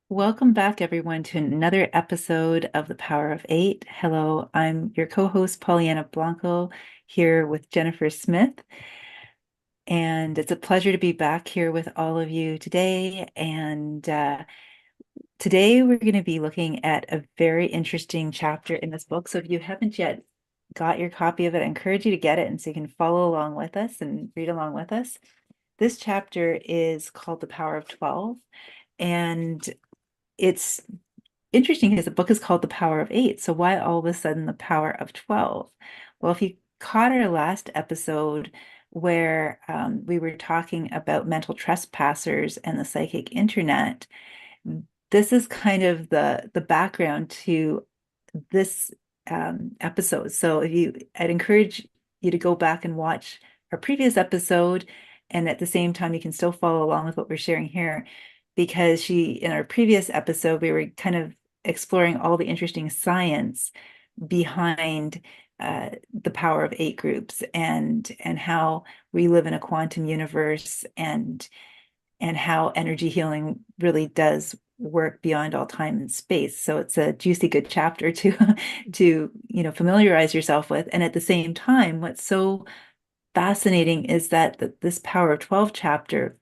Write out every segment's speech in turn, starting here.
Welcome back, everyone, to another episode of The Power of Eight. Hello, I'm your co-host, Pollyanna Blanco, here with Jennifer Smith. And it's a pleasure to be back here with all of you today. And today we're going to be looking at a very interesting chapter in this book. So if you haven't yet got your copy of it, I encourage you to get it and so you can follow along with us and read along with us. This chapter is called The Power of 12. And it's interesting because the book is called The Power of Eight. So why all of a sudden the power of 12? Well, if you caught our last episode where we were talking about mental trespassers and the psychic internet, this is kind of the background to this episode. So I'd encourage you to go back and watch our previous episode, and at the same time, you can still follow along with what we're sharing here, because in our previous episode, we were kind of exploring all the interesting science behind the power of eight groups and how we live in a quantum universe and how energy healing really does work beyond all time and space. So it's a juicy, good chapter to to familiarize yourself with. And at the same time, what's so fascinating is that this Power of 12 chapter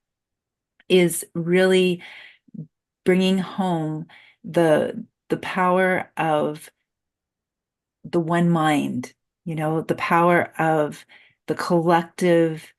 is really bringing home the power of the one mind, the power of the collective,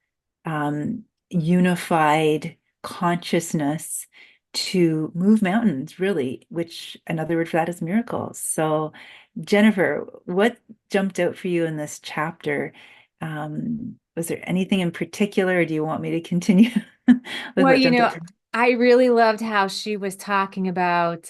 unified consciousness to move mountains, really, which another word for that is miracles. So, Jennifer, what jumped out for you in this chapter? Was there anything in particular, or do you want me to continue with Well, what jumped out for I really loved how she was talking about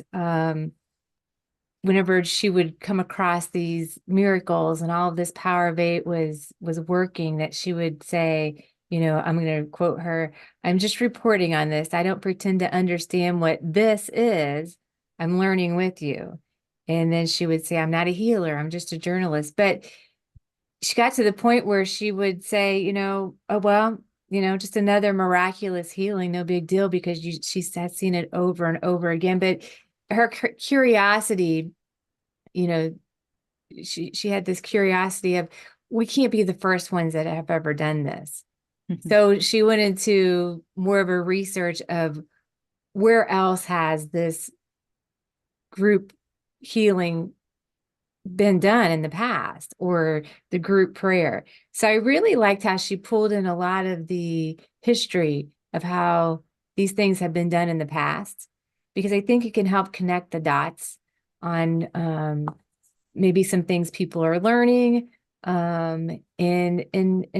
whenever she would come across these miracles and all of this power of eight was working, that she would say, I'm going to quote her, "I'm just reporting on this. I don't pretend to understand what this is. I'm learning with you." And then she would say, "I'm not a healer. I'm just a journalist." But she got to the point where she would say, "Oh, well, just another miraculous healing, no big deal," because she has seen it over and over again. But her curiosity, you know, she had this curiosity of, we can't be the first ones that have ever done this. you? So she went into more of a research of where else has this group healing been done in the past, or the group prayer. So I really liked how she pulled in a lot of the history of how these things have been done in the past, because I think it can help connect the dots on maybe some things people are learning, and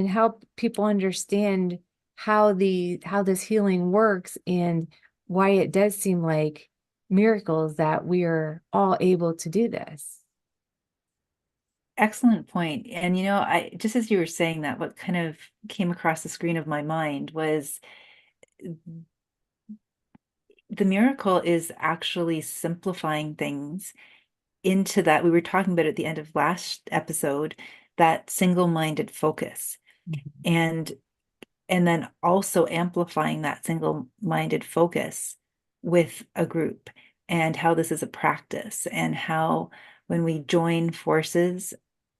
help people understand how this healing works, and why it does seem like miracles that we are all able to do this. Excellent point. And I just as you were saying that, what kind of came across the screen of my mind was the miracle is actually simplifying things into that we were talking about at the end of last episode, that single-minded focus. And and then also amplifying that single-minded focus with a group, and how this is a practice, and how when we join forces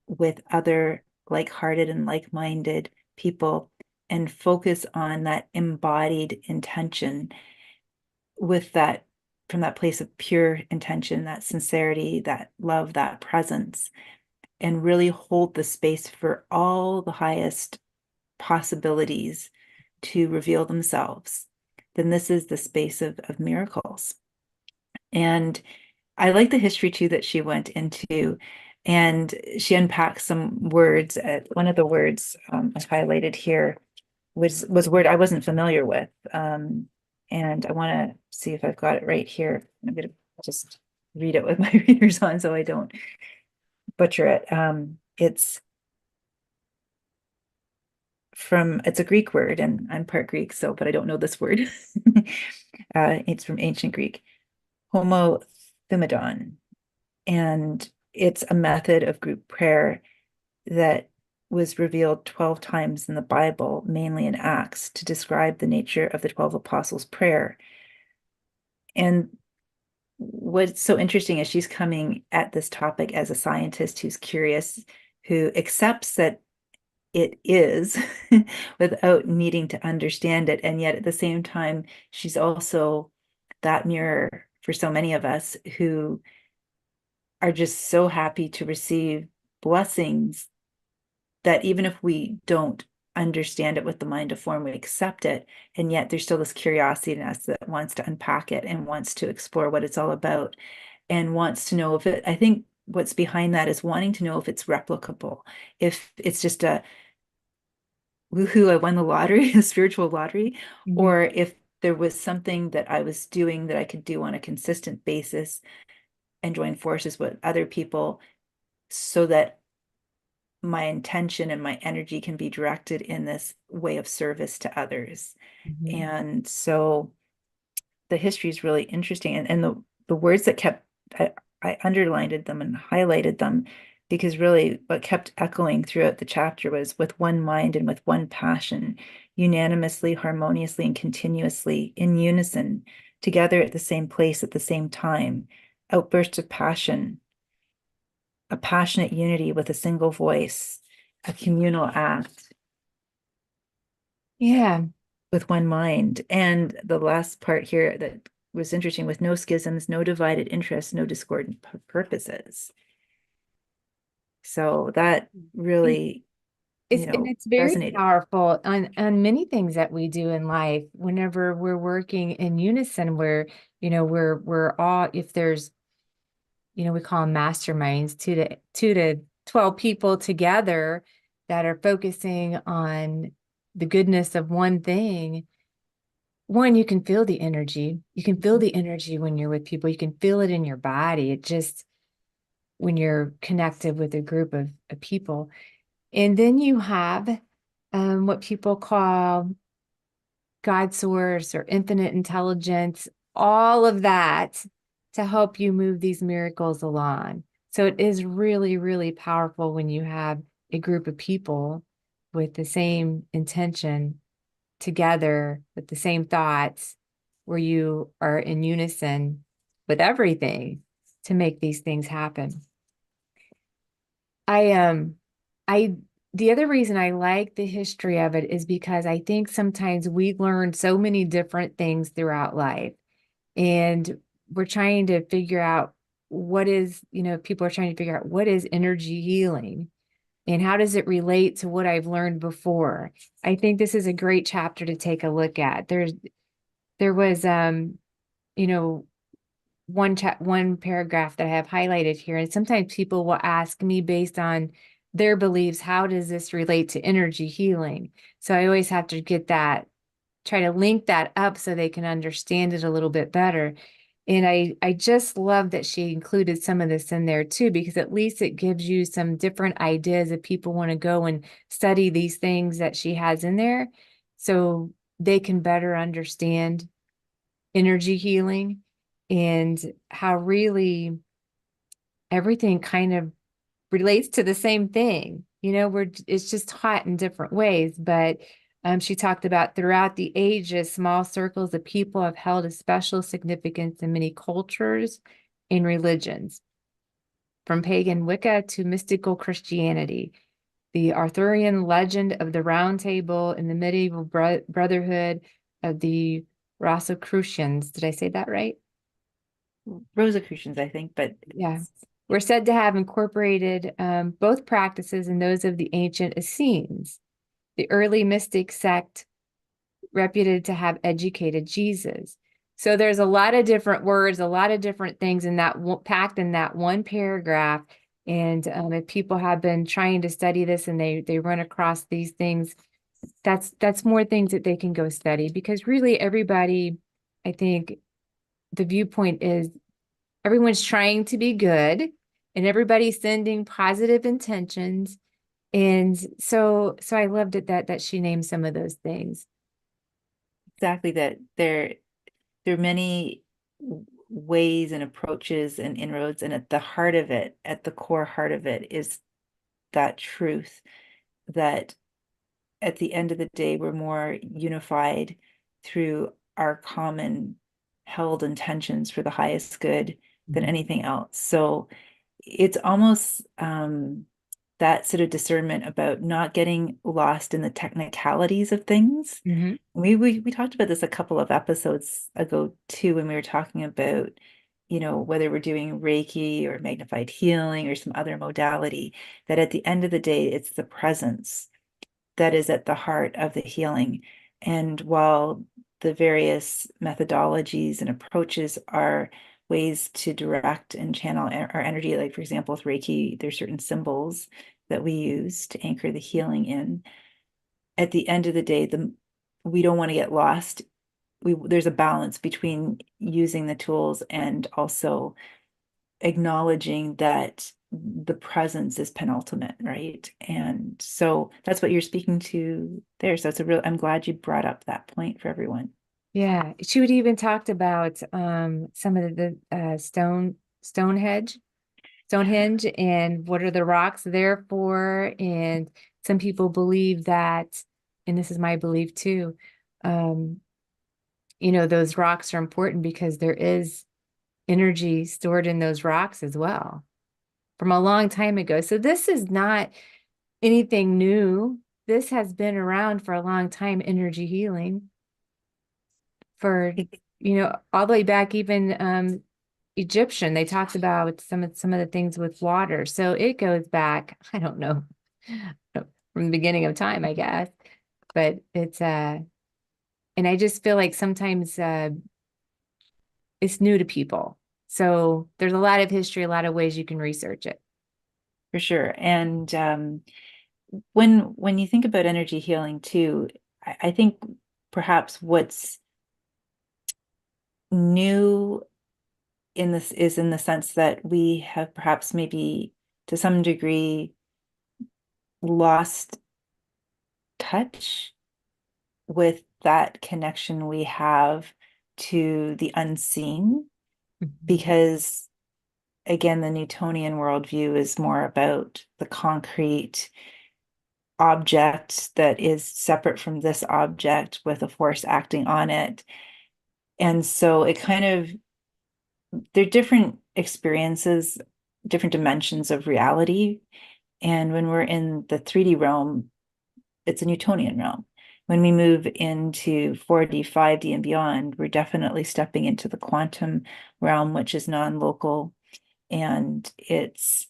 with other like-hearted and like-minded people and focus on that embodied intention with that from that place of pure intention, that sincerity, that love, that presence, and really hold the space for all the highest possibilities to reveal themselves, then this is the space of miracles. And I like the history too that she went into, and she unpacked some words. One of the words I highlighted here was a word I wasn't familiar with, and I want to see if I've got it right here. I'm going to just read it with my readers on so I don't butcher it. It's a Greek word, and I'm part Greek, but I don't know this word. It's from ancient Greek, homothymadon, and it's a method of group prayer that was revealed 12 times in the Bible, mainly in Acts, to describe the nature of the 12 apostles' prayer. And what's so interesting is she's coming at this topic as a scientist who's curious, who accepts that it is without needing to understand it. And yet at the same time, she's also that mirror for so many of us who are just so happy to receive blessings that even if we don't understand it with the mind of form, we accept it. And yet there's still this curiosity in us that wants to unpack it and wants to explore what it's all about and wants to know if it, I think what's behind that is wanting to know if it's replicable, if it's just a woohoo, I won the lottery, a spiritual lottery, Mhm. or if there was something that I was doing that I could do on a consistent basis and join forces with other people so that my intention and my energy can be directed in this way of service to others. Mhm. And so the history is really interesting. And the words that kept, I underlined them and highlighted them because really what kept echoing throughout the chapter was with one mind and with one passion, unanimously, harmoniously, and continuously in unison, together at the same place at the same time, outbursts of passion, a passionate unity with a single voice, a communal act Yeah. with one mind. And the last part here that was interesting with no schisms, no divided interests, no discordant purposes. So that really, And it's very resonated. powerful on many things that we do in life. Whenever we're working in unison, where we're all, if there's, we call them masterminds, 2 to 12 people together that are focusing on the goodness of one thing. One, you can feel the energy. You can feel the energy when you're with people. You can feel it in your body. It just, when you're connected with a group of people. And then you have what people call God source or infinite intelligence, all of that to help you move these miracles along. So it is really, really powerful when you have a group of people with the same intention together with the same thoughts, where you are in unison with everything to make these things happen. I I the other reason I like the history of it is because I think sometimes we learn so many different things throughout life, and we're trying to figure out what is, people are trying to figure out what is energy healing and how does it relate to what I've learned before. I think this is a great chapter to take a look at. There was you know one paragraph that I have highlighted here, and sometimes people will ask me based on their beliefs, how does this relate to energy healing? So I always have to try to link that up so they can understand it a little bit better. And I just love that she included some of this in there too, because at least it gives you some different ideas if people want to go and study these things that she has in there, so they can better understand energy healing and how really everything kind of relates to the same thing. It's just taught in different ways, but she talked about throughout the ages, small circles of people have held a special significance in many cultures and religions, from pagan Wicca to mystical Christianity. The Arthurian legend of the Round Table and the medieval brotherhood of the Rosicrucians. Did I say that right? Rosicrucians, I think, but Yeah. We're said to have incorporated both practices in those of the ancient Essenes, the early mystic sect reputed to have educated Jesus. So there's a lot of different words, a lot of different things in that packed in that one paragraph. And if people have been trying to study this and they run across these things, that's more things that they can go study, because really everybody, I think the viewpoint is everyone's trying to be good and everybody's sending positive intentions. And so I loved it that she named some of those things. exactly that there are many ways and approaches and inroads, and at the heart of it, at the core heart of it, is that truth that at the end of the day, we're more unified through our common held intentions for the highest good than Mhm. anything else. So it's almost that sort of discernment about not getting lost in the technicalities of things. Mhm. We talked about this a couple of episodes ago too, when we were talking about, whether we're doing Reiki or magnified healing or some other modality, that at the end of the day, it's the presence that is at the heart of the healing. And while the various methodologies and approaches are ways to direct and channel our energy, like for example, with Reiki, there's certain symbols that we use to anchor the healing in. At the end of the day, we don't want to get lost. There's a balance between using the tools and also acknowledging that the presence is penultimate, right? And so that's what you're speaking to there. So I'm glad you brought up that point for everyone. Yeah, she would even talked about some of the Stonehenge, and what are the rocks there for? And some people believe that, and this is my belief too, um, those rocks are important because there is energy stored in those rocks as well from a long time ago. So this is not anything new. This has been around for a long time, energy healing for, all the way back, even Egyptian. They talked about some of the things with water. So it goes back, I don't know, from the beginning of time, I guess. But it's and I just feel like sometimes it's new to people. So there's a lot of history, a lot of ways you can research it. For sure. And when you think about energy healing too, I think perhaps what's new in this is in the sense that we have perhaps maybe to some degree lost touch with that connection we have to the unseen, Mhm. because again, the Newtonian worldview is more about the concrete object that is separate from this object with a force acting on it. And so it kind of, they're different experiences, different dimensions of reality. And when we're in the 3D realm, it's a Newtonian realm. When we move into 4D, 5D, and beyond, we're definitely stepping into the quantum realm, which is non-local, and it's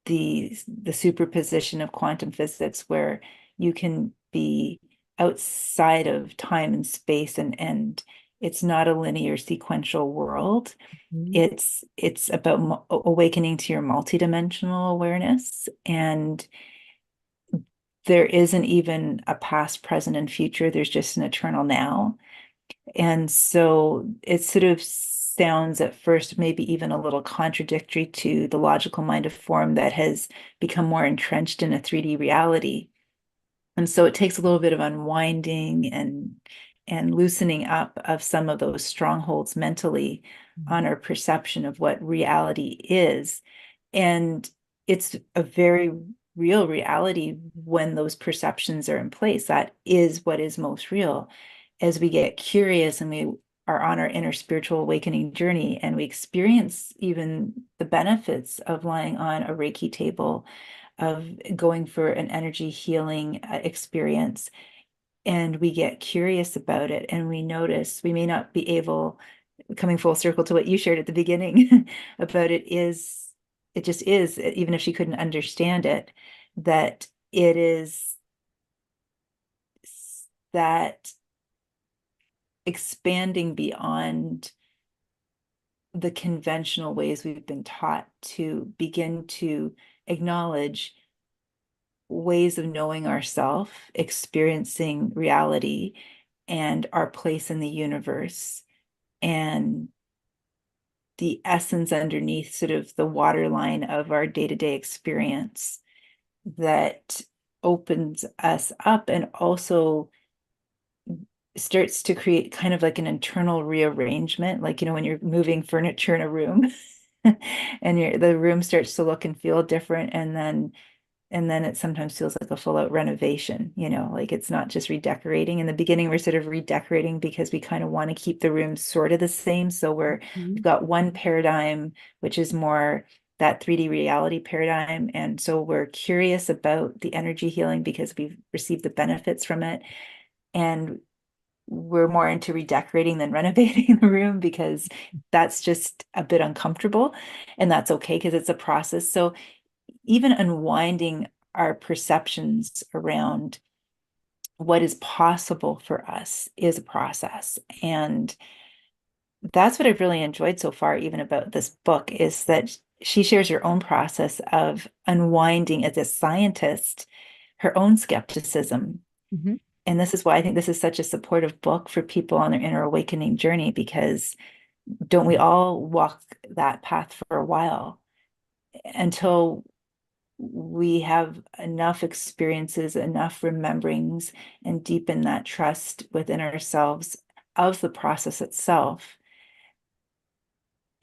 the superposition of quantum physics where you can be outside of time and space, and it's not a linear sequential world. Mhm. It's about awakening to your multidimensional awareness, and there isn't even a past, present, and future. There's just an eternal now. And so it sort of sounds at first maybe even a little contradictory to the logical mind of form that has become more entrenched in a 3D reality. And so it takes a little bit of unwinding and loosening up of some of those strongholds mentally on our perception of what reality is. And it's a very real reality when those perceptions are in place. That is what is most real. As we get curious and we are on our inner spiritual awakening journey and we experience even the benefits of lying on a Reiki table, of going for an energy healing experience, and we get curious about it and we notice we may not be able, coming full circle to what you shared at the beginning about it just is, even if she couldn't understand it, that it is that expanding beyond the conventional ways we've been taught to begin to acknowledge ways of knowing ourself, experiencing reality and our place in the universe, and the essence underneath sort of the waterline of our day-to-day experience that opens us up and also starts to create kind of like an internal rearrangement, like when you're moving furniture in a room and the room starts to look and feel different, and then And then it sometimes feels like a full out renovation, like it's not just redecorating. In the beginning, we're sort of redecorating because we kind of want to keep the room sort of the same. So we've Mhm. got one paradigm, which is more that 3D reality paradigm. And so we're curious about the energy healing because we've received the benefits from it. And we're more into redecorating than renovating the room because that's just a bit uncomfortable. And that's okay because it's a process. So even unwinding our perceptions around what is possible for us is a process. And that's what I've really enjoyed so far, even about this book, is that she shares her own process of unwinding as a scientist, her own skepticism. Mhm. And this is why I think this is such a supportive book for people on their inner awakening journey, because don't we all walk that path for a while until we have enough experiences, enough rememberings, and deepen that trust within ourselves of the process itself,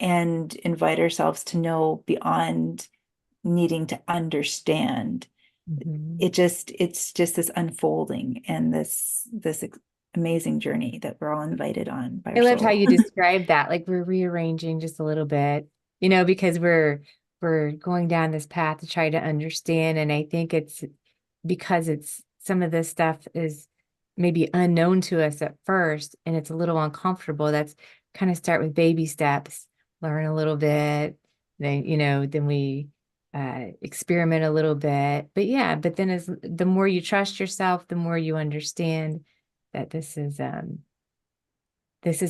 and invite ourselves to know beyond needing to understand. Mhm. It's just this unfolding and this amazing journey that we're all invited on by I our loved how soul. you described that. Like we're rearranging just a little bit, because we're going down this path to try to understand. And I think it's because it's some of this stuff is maybe unknown to us at first and it's a little uncomfortable. That's kind of start with baby steps, learn a little bit, then we experiment a little bit. But yeah, but then as the more you trust yourself, the more you understand that this is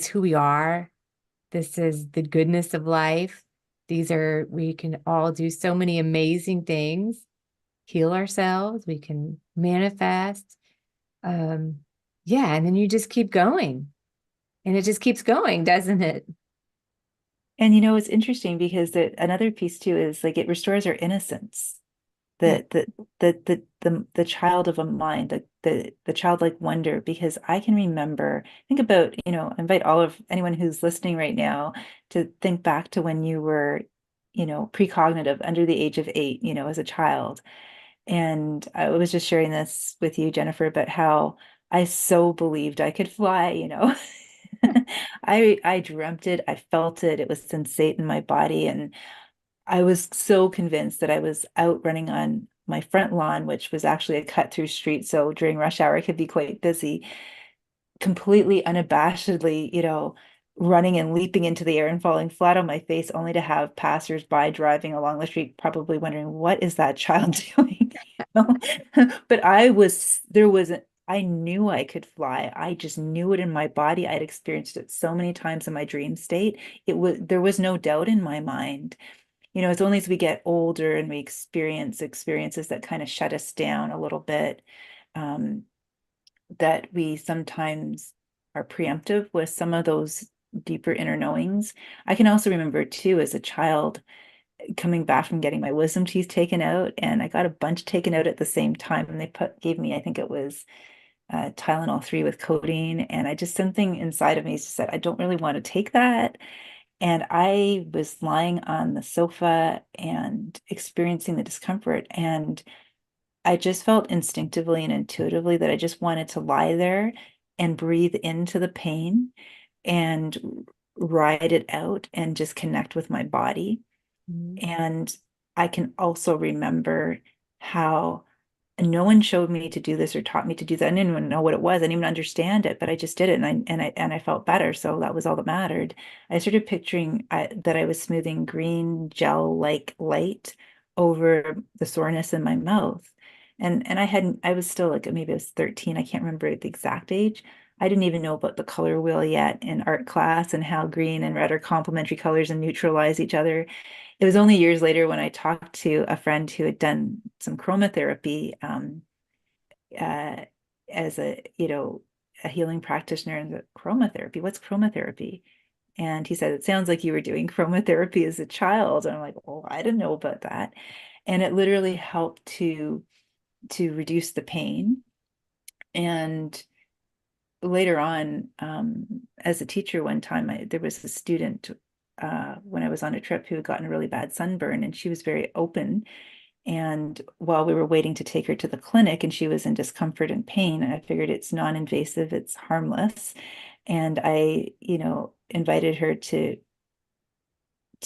who we are. This is the goodness of life. We can all do so many amazing things, heal ourselves, we can manifest. Um, yeah, and then you just keep going and it just keeps going, doesn't it? And it's interesting because another piece too is like it restores our innocence, Yeah. the child of a mind, the childlike wonder. Because I can remember, think about, invite all of anyone who's listening right now to think back to when you were, precognitive under the age of 8, as a child. And I was just sharing this with you, Jennifer, about how I so believed I could fly. I dreamt it, I felt it, it was sensate in my body, and I was so convinced that I was out running on my front lawn, which was actually a cut through street. So during rush hour, it could be quite busy, completely unabashedly, running and leaping into the air and falling flat on my face, only to have passersby driving along the street, probably wondering, what is that child doing? But I knew I could fly. I just knew it in my body. I'd experienced it so many times in my dream state. There was no doubt in my mind. It's only as we get older and we experience experiences that kind of shut us down a little bit, um, that we sometimes are preemptive with some of those deeper inner knowings. I can also remember too, as a child, coming back from getting my wisdom teeth taken out, and I got a bunch taken out at the same time, and they gave me, I think it was Tylenol 3 with codeine, and I just something inside of me just said, I don't really want to take that. And I was lying on the sofa and experiencing the discomfort. And I just felt instinctively and intuitively that I just wanted to lie there and breathe into the pain and ride it out and just connect with my body. Mhm. And I can also remember how no one showed me to do this or taught me to do that. I didn't even know what it was. I didn't even understand it, but I just did it, and I felt better. So that was all that mattered. I started picturing that I was smoothing green gel-like light over the soreness in my mouth. And I was still like, maybe I was 13. I can't remember the exact age. I didn't even know about the color wheel yet in art class and how green and red are complementary colors and neutralize each other. It was only years later when I talked to a friend who had done some chromotherapy, uh, as a healing practitioner in the chromotherapy. What's chromotherapy? And he said, it sounds like you were doing chromotherapy as a child. And I'm like, oh, I didn't know about that. And it literally helped to reduce the pain. And later on, as a teacher, one time there was a student when I was on a trip who had gotten a really bad sunburn, and she was very open. And while we were waiting to take her to the clinic and she was in discomfort and pain, I figured it's non-invasive, it's harmless. And I, invited her to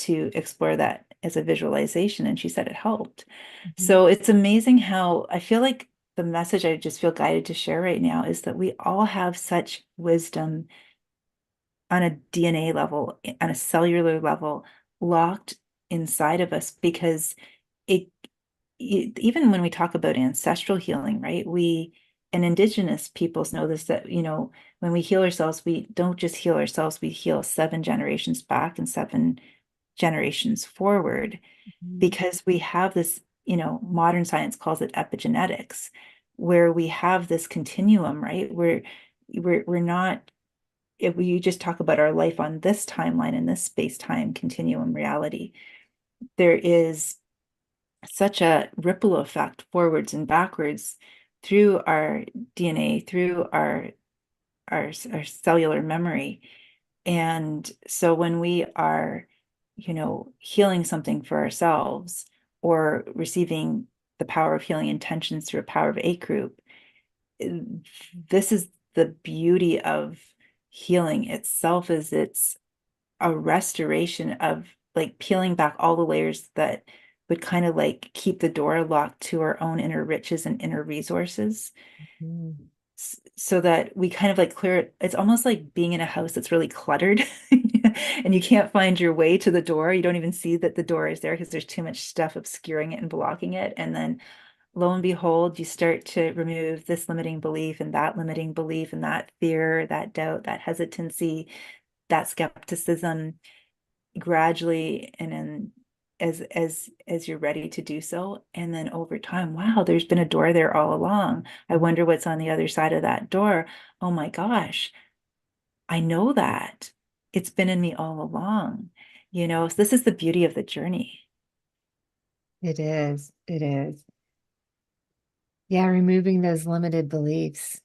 explore that as a visualization, and she said it helped. Mhm. So it's amazing how I feel like the message I just feel guided to share right now is that we all have such wisdom on a DNA level, on a cellular level, locked inside of us because it, even when we talk about ancestral healing, right? And indigenous peoples know this, that, when we heal ourselves, we don't just heal ourselves, we heal 7 generations back and 7 generations forward, Mhm. because we have this, modern science calls it epigenetics, where we have this continuum, right? We're not, if we just talk about our life on this timeline, in this space-time continuum reality, there is such a ripple effect forwards and backwards through our DNA, through our cellular memory. And so when we are, healing something for ourselves or receiving the power of healing intentions through a power of eight group, this is the beauty of healing itself, is it's a restoration of like peeling back all the layers that would kind of like keep the door locked to our own inner riches and inner resources, Mhm. so that we kind of like clear it. It's almost like being in a house that's really cluttered and you can't find your way to the door. You don't even see that the door is there because there's too much stuff obscuring it and blocking it. And then lo and behold, you start to remove this limiting belief and that limiting belief and that fear, that doubt, that hesitancy, that skepticism, gradually, and then as you're ready to do so, and then over time, wow, there's been a door there all along. I wonder what's on the other side of that door. Oh my gosh, I know that it's been in me all along. So this is the beauty of the journey. It is. It is. Yeah, removing those limited beliefs.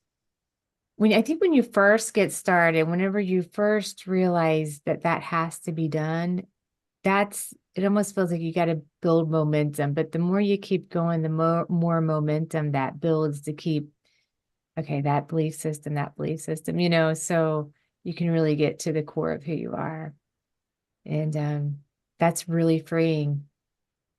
I think when you first get started, whenever you first realize that that has to be done, it almost feels like you got to build momentum. But the more you keep going, the more momentum that builds to keep, okay, that belief system, so you can really get to the core of who you are. And that's really freeing,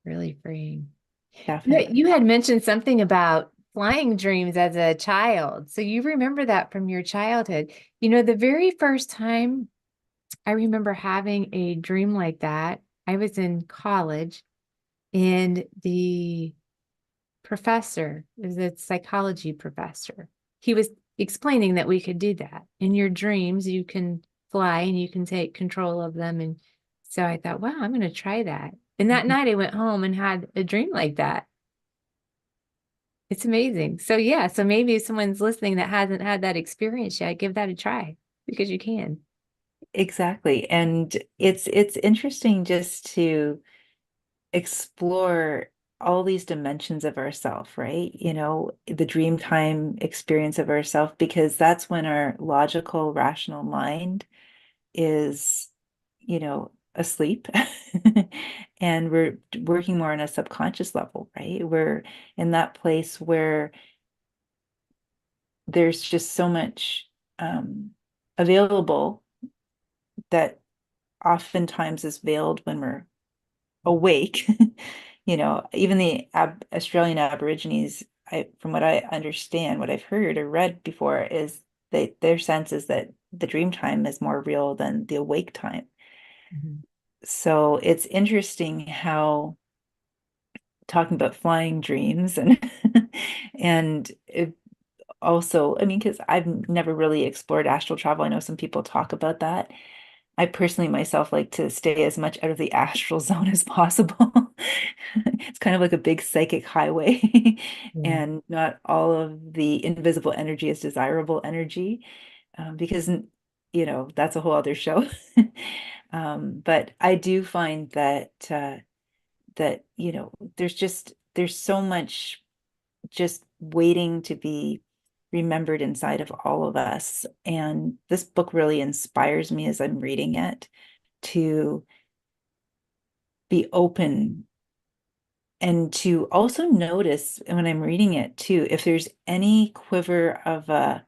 really freeing. You Definitely. had mentioned something about flying dreams as a child. So you remember that from your childhood. The very first time I remember having a dream like that, I was in college, and the professor is a psychology professor. He was explaining that we could do that. In your dreams, you can fly and you can take control of them. And so I thought, wow, I'm going to try that. And that night I went home and had a dream like that. It's amazing. So yeah, so maybe if someone's listening that hasn't had that experience yet, give that a try because you can. Exactly. And it's interesting just to explore all these dimensions of ourself, right? The dream time experience of ourself, because that's when our logical, rational mind is, asleep. And we're working more on a subconscious level, right? We're in that place where there's just so much available that oftentimes is veiled when we're awake. Even the Australian Aborigines, from what I understand, what I've heard or read before, is their sense is that the dream time is more real than the awake time. Mhm. So it's interesting how, talking about flying dreams and and it also, I mean, because I've never really explored astral travel. I know some people talk about that. I personally myself like to stay as much out of the astral zone as possible. It's kind of like a big psychic highway, Yeah. and not all of the invisible energy is desirable energy, because, that's a whole other show. But I do find that, there's so much just waiting to be remembered inside of all of us. And this book really inspires me as I'm reading it to be open And to also notice when I'm reading it too, if there's any quiver of a,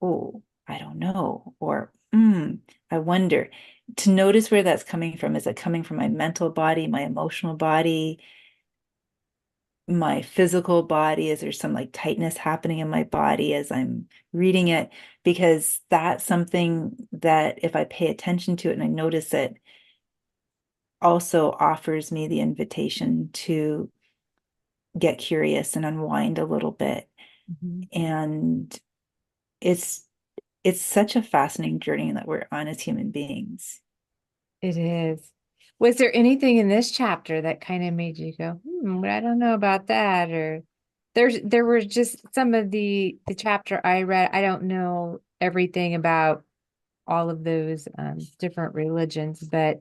oh, I don't know, or I wonder, to notice where that's coming from. Is it coming from my mental body, my emotional body, my physical body? Is there some like tightness happening in my body as I'm reading it? Because that's something that if I pay attention to it and I notice it, also offers me the invitation to get curious and unwind a little bit. Mhm. And it's it's such a fascinating journey that we're on as human beings. It is. Was there anything in this chapter that kind of made you go, but I don't know about that? Or there were just some of the chapter I read. I don't know everything about all of those different religions, but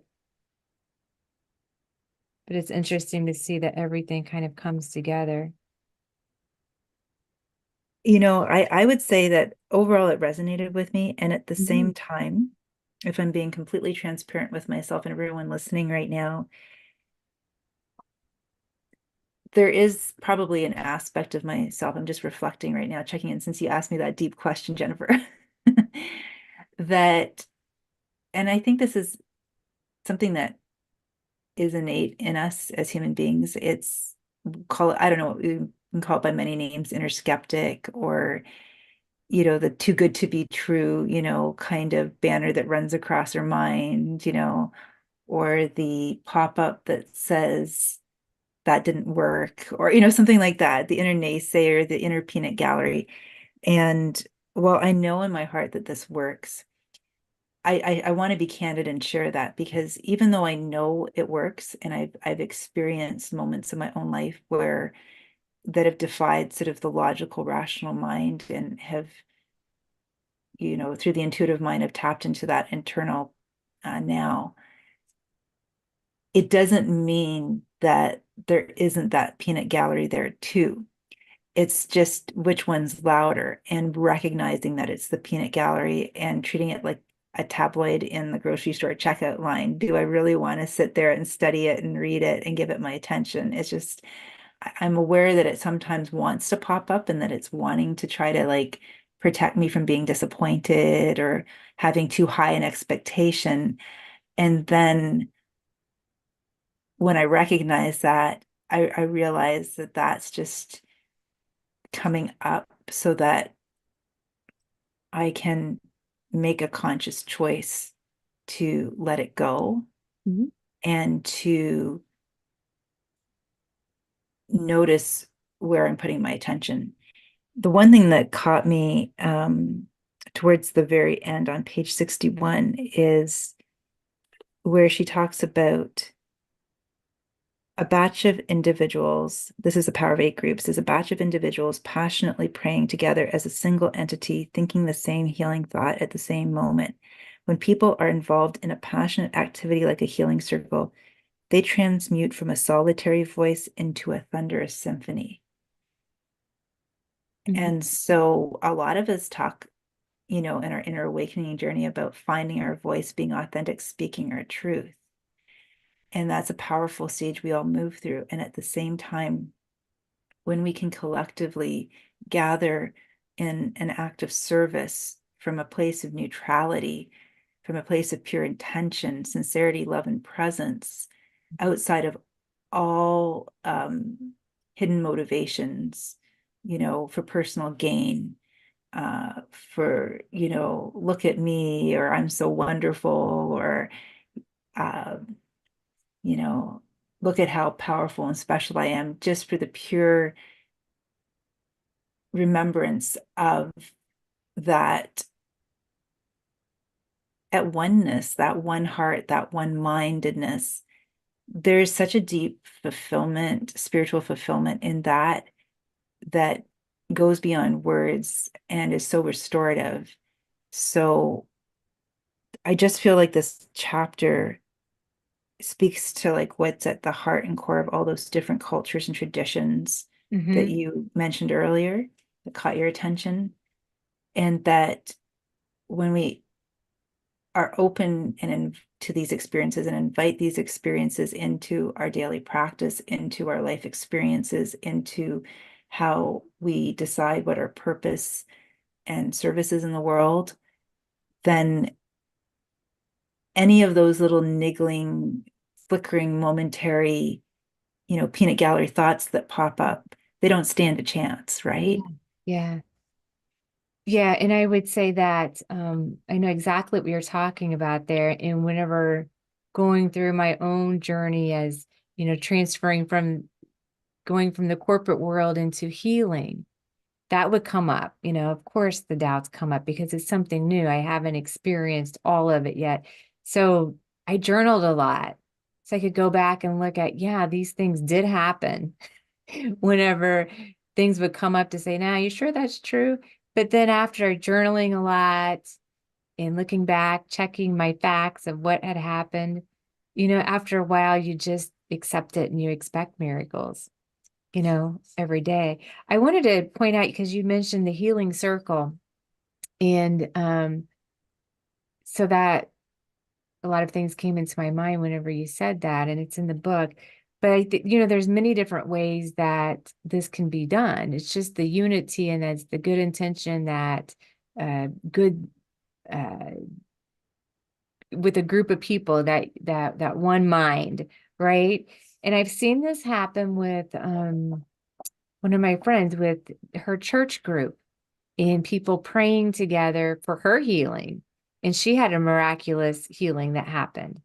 it's interesting to see that everything kind of comes together. I would say that overall it resonated with me. And at the Mhm. same time, if I'm being completely transparent with myself and everyone listening right now, there is probably an aspect of myself. I'm just reflecting right now, checking in since you asked me that deep question, Jennifer. That, and I think this is something that is innate in us as human beings. It's call it, I don't know, we can call it by many names, inner skeptic, or the too good to be true, kind of banner that runs across our mind, or the pop-up that says that didn't work, or, something like that, the inner naysayer, the inner peanut gallery. And well, I know in my heart that this works. I want to be candid and share that because even though I know it works and I've experienced moments in my own life where that have defied sort of the logical, rational mind and have, through the intuitive mind, have tapped into that internal now, it doesn't mean that there isn't that peanut gallery there too. It's just which one's louder and recognizing that it's the peanut gallery and treating it like a tabloid in the grocery store checkout line. Do I really want to sit there and study it and read it and give it my attention? It's just, I'm aware that it sometimes wants to pop up and that it's wanting to try to like protect me from being disappointed or having too high an expectation. And then when I recognize that, I realize that that's just coming up so that I can make a conscious choice to let it go Mhm. and to notice where I'm putting my attention. The one thing that caught me towards the very end on page 61 is where she talks about a batch of individuals. This is the Power of Eight groups, is a batch of individuals passionately praying together as a single entity, thinking the same healing thought at the same moment. When people are involved in a passionate activity like a healing circle, they transmute from a solitary voice into a thunderous symphony. Mhm. And so a lot of us talk, in our inner awakening journey about finding our voice, being authentic, speaking our truth. And that's a powerful stage we all move through. And at the same time, when we can collectively gather in an act of service from a place of neutrality, from a place of pure intention, sincerity, love, and presence, outside of all hidden motivations, for personal gain, for, look at me, or I'm so wonderful, or, uh, you know, look at how powerful and special I am, just for the pure remembrance of that at oneness, that one heart, that one mindedness. There's such a deep fulfillment, spiritual fulfillment in that that goes beyond words and is so restorative. So I just feel like this chapter speaks to like what's at the heart and core of all those different cultures and traditions that Mhm. you mentioned earlier that caught your attention. And that when we are open and to these experiences and invite these experiences into our daily practice, into our life experiences, into how we decide what our purpose and service is in the world, then any of those little niggling, flickering, momentary, peanut gallery thoughts that pop up, they don't stand a chance, right? Yeah. Yeah. And I would say that I know exactly what you're talking about there. And whenever going through my own journey as, transferring from going from the corporate world into healing, that would come up. Of course, the doubts come up because it's something new. I haven't experienced all of it yet. So I journaled a lot. So I could go back and look at, yeah, these things did happen whenever things would come up to say, now, you sure that's true? But then after journaling a lot and looking back, checking my facts of what had happened, after a while, you just accept it and you expect miracles, every day. I wanted to point out because you mentioned the healing circle. And so that a lot of things came into my mind whenever you said that, and it's in the book. But I think, there's many different ways that this can be done. It's just the unity and that's the good intention that good uh, with a group of people that one mind, right? And I've seen this happen with one of my friends with her church group and people praying together for her healing. And she had a miraculous healing that happened.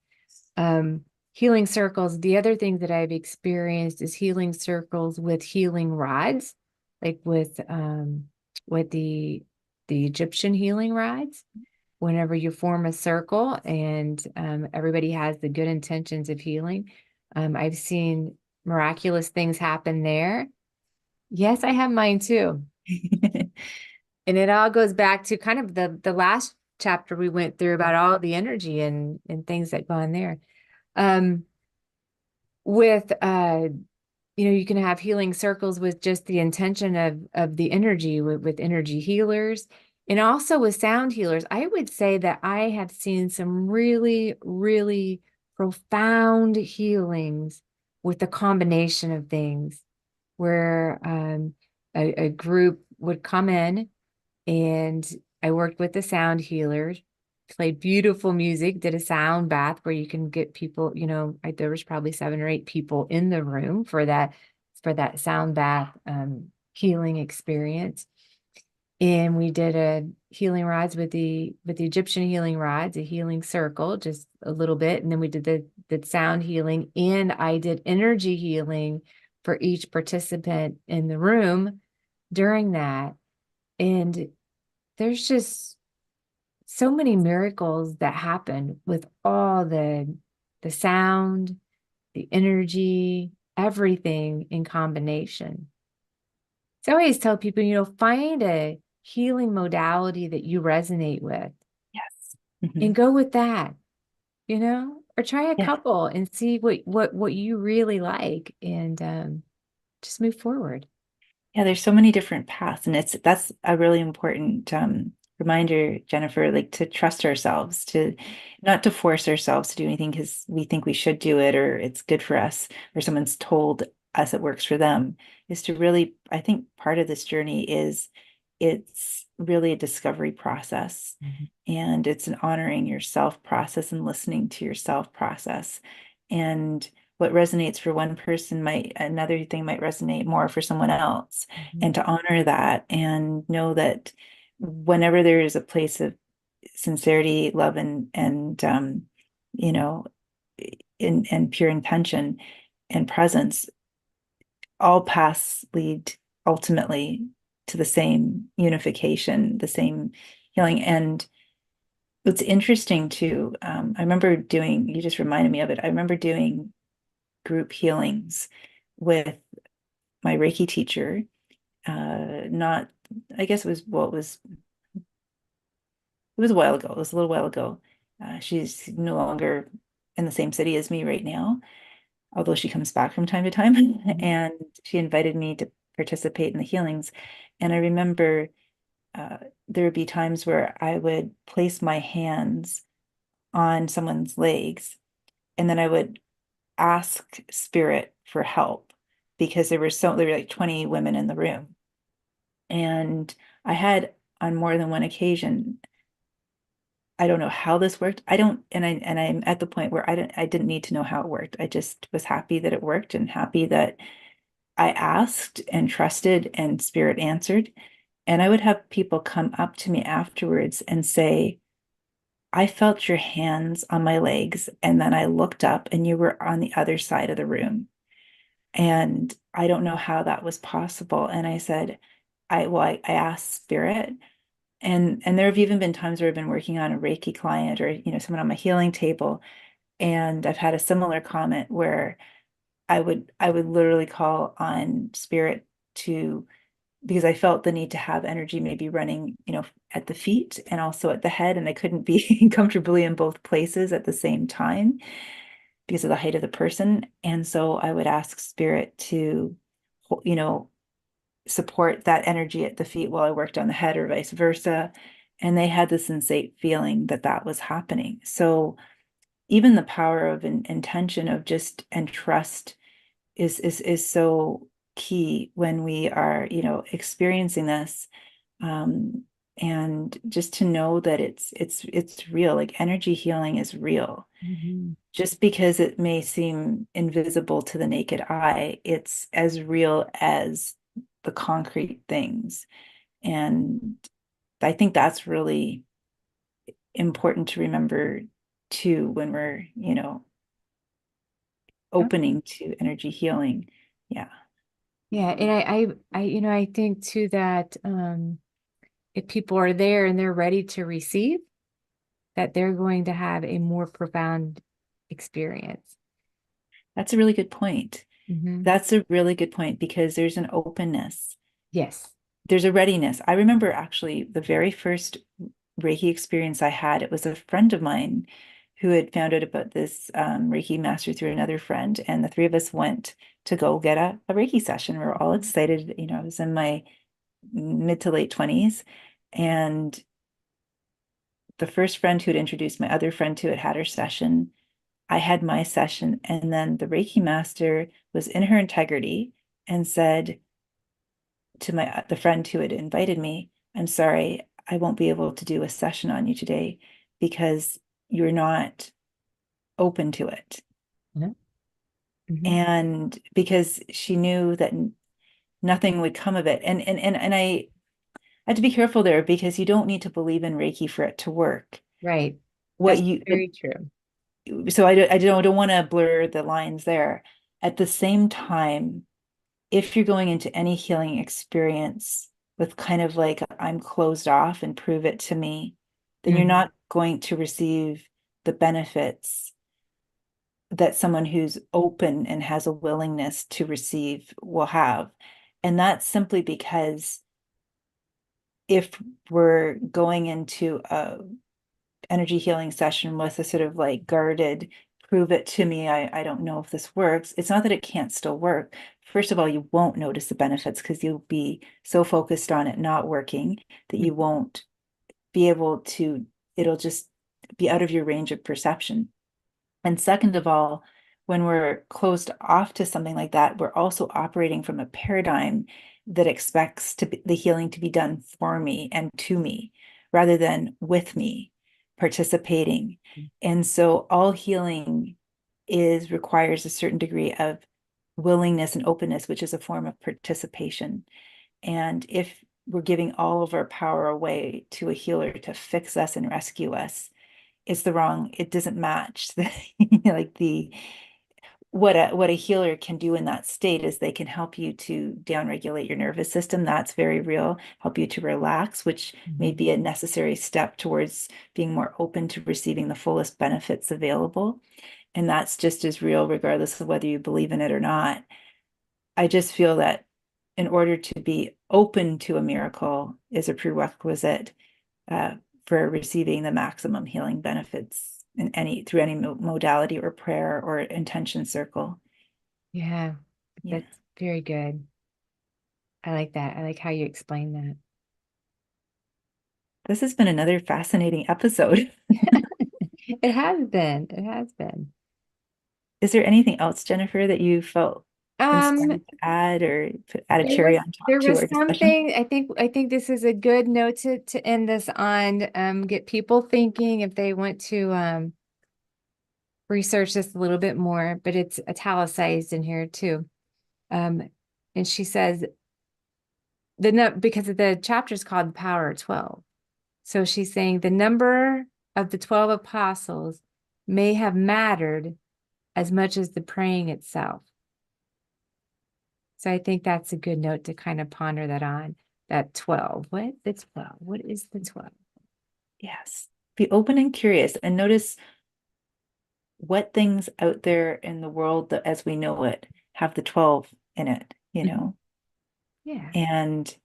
Healing circles. The other thing that I've experienced is healing circles with healing rods, like with the Egyptian healing rods. Whenever you form a circle and everybody has the good intentions of healing, I've seen miraculous things happen there. Yes, I have mine too. And it all goes back to kind of the last chapter we went through about all the energy and things that go on there. Um, with you can have healing circles with just the intention of the energy with energy healers and also with sound healers. I would say that I have seen some really, really profound healings with the combination of things where a group would come in and I worked with the sound healers, played beautiful music, did a sound bath where you can get people, there was probably 7 or 8 people in the room for that sound bath healing experience. And we did a healing rods with the Egyptian healing rods, a healing circle, just a little bit. And then we did the sound healing, and I did energy healing for each participant in the room during that. And there's just so many miracles that happen with all the sound, the energy, everything in combination. So I always tell people, find a healing modality that you resonate with Yes. Mm-hmm. and go with that, or try a Yeah. couple and see what you really like and just move forward. Yeah, there's so many different paths, and that's a really important reminder, Jennifer, like to trust ourselves, to not to force ourselves to do anything because we think we should do it or it's good for us or someone's told us it works for them, is to really, I think part of this journey is it's really a discovery process Mhm. and it's an honoring yourself process and listening to yourself process. And what resonates for one person might another thing might resonate more for someone else, Mhm. and to honor that and know that whenever there is a place of sincerity, love, and you know and pure intention and presence, all paths lead ultimately to the same unification, the same healing. And what's interesting too, I remember doing, you just reminded me of it. I remember doing group healings with my Reiki teacher. Not, I guess it was, well, it was a while ago. It was a little while ago. She's no longer in the same city as me right now, although she comes back from time to time. And she invited me to participate in the healings. And I remember there would be times where I would place my hands on someone's legs, and then I would ask spirit for help because there were like 20 women in the room. And I had on more than one occasion, I don't know how this worked. I don't, and I'm at the point where I didn't need to know how it worked. I just was happy that it worked and happy that I asked and trusted and spirit answered. And I would have people come up to me afterwards and say, I felt your hands on my legs, and then I looked up and you were on the other side of the room. And I don't know how that was possible. And I said, I asked spirit. And there have even been times where I've been working on a Reiki client or, someone on my healing table. And I've had a similar comment where I would literally call on spirit to, because I felt the need to have energy maybe running, at the feet and also at the head. And I couldn't be comfortably in both places at the same time because of the height of the person. And so I would ask spirit to, you know, support that energy at the feet while I worked on the head or vice versa. And they had this insane feeling that that was happening. So even the power of intention of just and trust is so key when we are, experiencing this. Um, and just to know that it's real, like energy healing is real. Mhm. Just because it may seem invisible to the naked eye, it's as real as the concrete things. And I think that's really important to remember too when we're, opening to energy healing. Yeah. Yeah, and I think too that if people are there and they're ready to receive, that they're going to have a more profound experience. That's a really good point. Hmm. That's a really good point because there's an openness. Yes. There's a readiness. I remember actually the very first Reiki experience I had, it was a friend of mine who had found out about this Reiki master through another friend. And the three of us went to go get a Reiki session. We were all excited. I was in my mid to late 20s. And the first friend who had introduced my other friend to it had her session. I had my session. And then the Reiki master was in her integrity and said to the friend who had invited me, I'm sorry, I won't be able to do a session on you today because you're not open to it. Mhm. Mhm. And because she knew that nothing would come of it. And I had to be careful there because you don't need to believe in Reiki for it to work. Right. What That's you very true. so I don't want to blur the lines there. At the same time, if you're going into any healing experience with kind of like I'm closed off and prove it to me, then you're Mhm. not going to receive the benefits that someone who's open and has a willingness to receive will have. And that's simply because if we're going into a energy healing session with a sort of like guarded, prove it to me, I don't know if this works. It's not that it can't still work. First of all, you won't notice the benefits because you'll be so focused on it not working that you won't be able to, it'll just be out of your range of perception. And second of all, when we're closed off to something like that, we're also operating from a paradigm that expects the healing to be done for me and to me rather than with me participating. And so all healing is requires a certain degree of willingness and openness, which is a form of participation. And if we're giving all of our power away to a healer to fix us and rescue us, it doesn't match the like the what a healer can do in that state is they can help you to downregulate your nervous system. That's very real. Help you to relax, which may Mhm. be a necessary step towards being more open to receiving the fullest benefits available. And that's just as real, regardless of whether you believe in it or not. I just feel that in order to be open to a miracle is a prerequisite uh, for receiving the maximum healing benefits through any modality or prayer or intention circle. Yeah, Yeah. that's very good. I like that. I like how you explain that. This has been another fascinating episode. It has been. It has been. Is there anything else, Jennifer, that you felt Um, inspired to add or add a cherry on top there to was our discussion? something I think this is a good note to end this on. Get people thinking if they want to research this a little bit more, but it's italicized in here too. Um, and she says because the chapter is called The Power of 12. So she's saying the number of the 12 apostles may have mattered as much as the praying itself. So I think that's a good note to kind of ponder that on. That 12. What? The 12. What is the 12? Yes. Be open and curious and notice what things out there in the world that as we know it have the 12 in it, Mhm. Yeah. and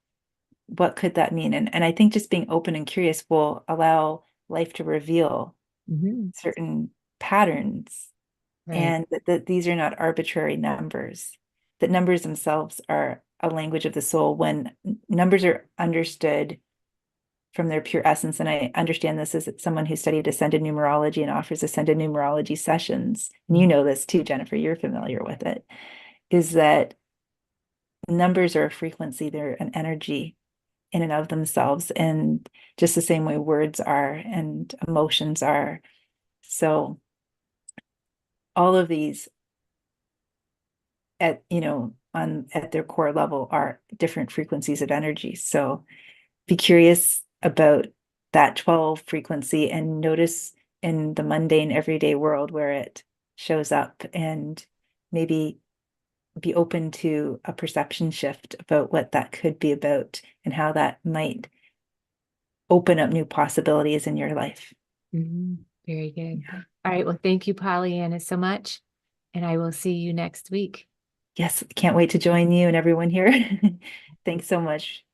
what could that mean? And I think just being open and curious will allow life to reveal Mhm. certain patterns, Right. and that these are not arbitrary numbers, that numbers themselves are a language of the soul when numbers are understood from their pure essence. And I understand this as someone who studied ascended numerology and offers ascended numerology sessions. And you know this too, Jennifer, you're familiar with it, is that numbers are a frequency, they're an energy in and of themselves, and just the same way words are and emotions are. So all of these at their core level are different frequencies of energy. So be curious about that 12 frequency and notice in the mundane everyday world where it shows up, and maybe be open to a perception shift about what that could be about and how that might open up new possibilities in your life. Mhm. Very good. Yeah. All right. Well, thank you, Pollyanna, so much. And I will see you next week. Yes, can't wait to join you and everyone here. Thanks so much.